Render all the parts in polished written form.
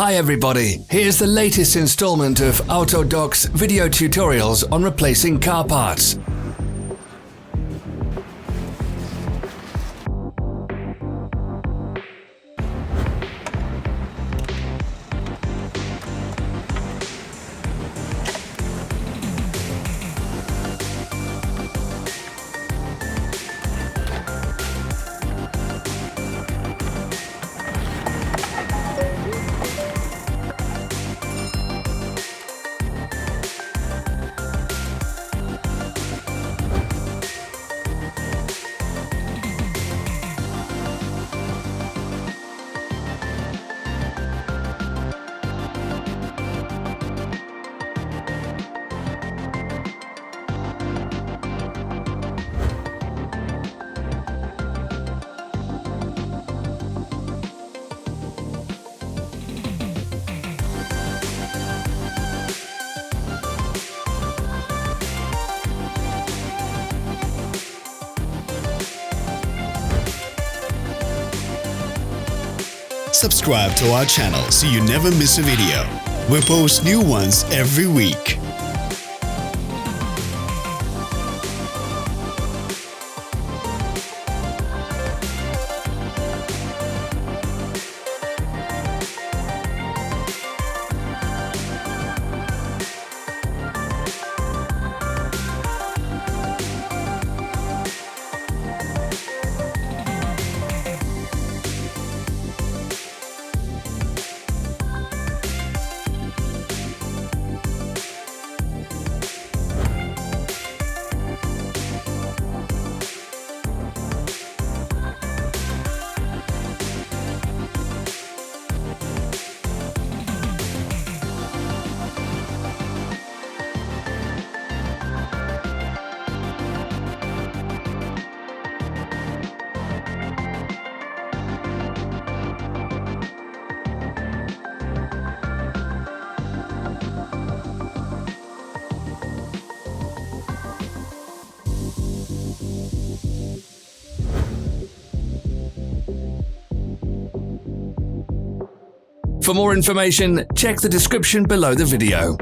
Hi everybody, here's the latest installment of Autodoc's video tutorials on replacing car parts. Subscribe to our channel so you never miss a video. We post new ones every week. For more information, check the description below the video.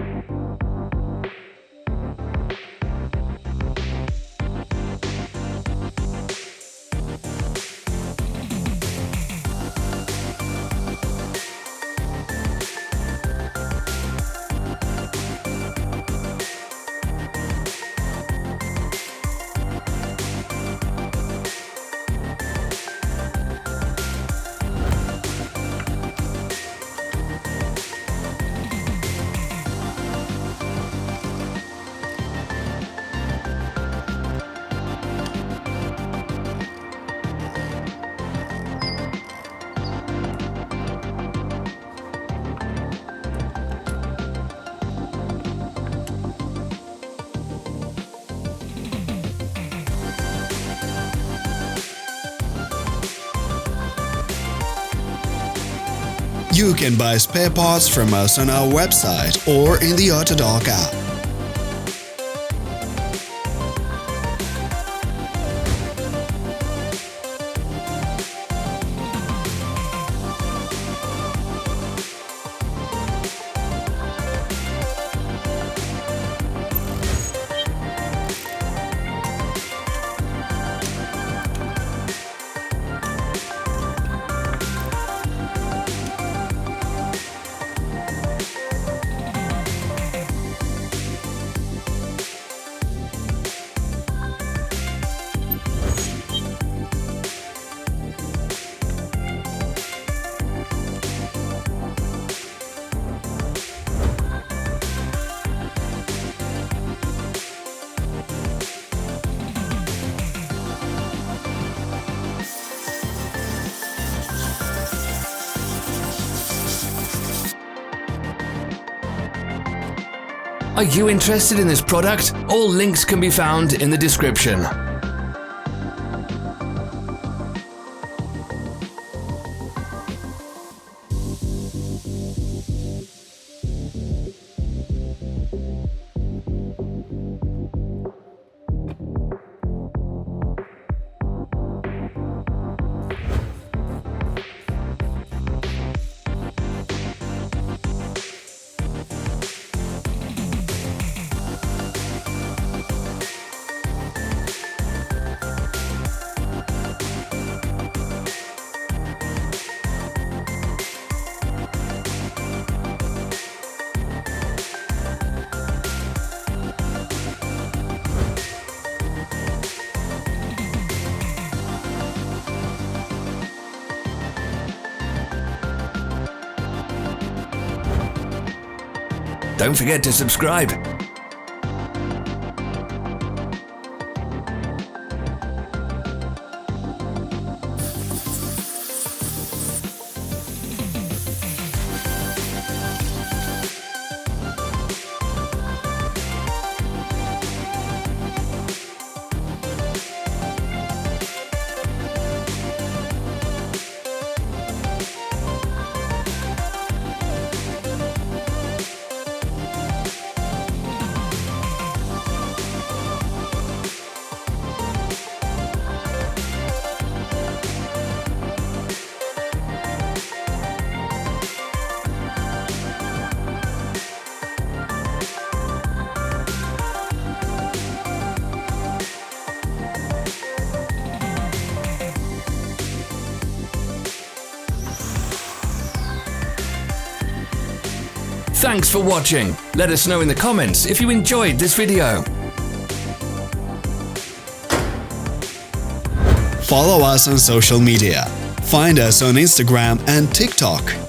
You can buy spare parts from us on our website or in the Autodoc app. Are you interested in this product? All links can be found in the description. Don't forget to subscribe. Thanks for watching. Let us know in the comments if you enjoyed this video. Follow us on social media. Find us on Instagram and TikTok.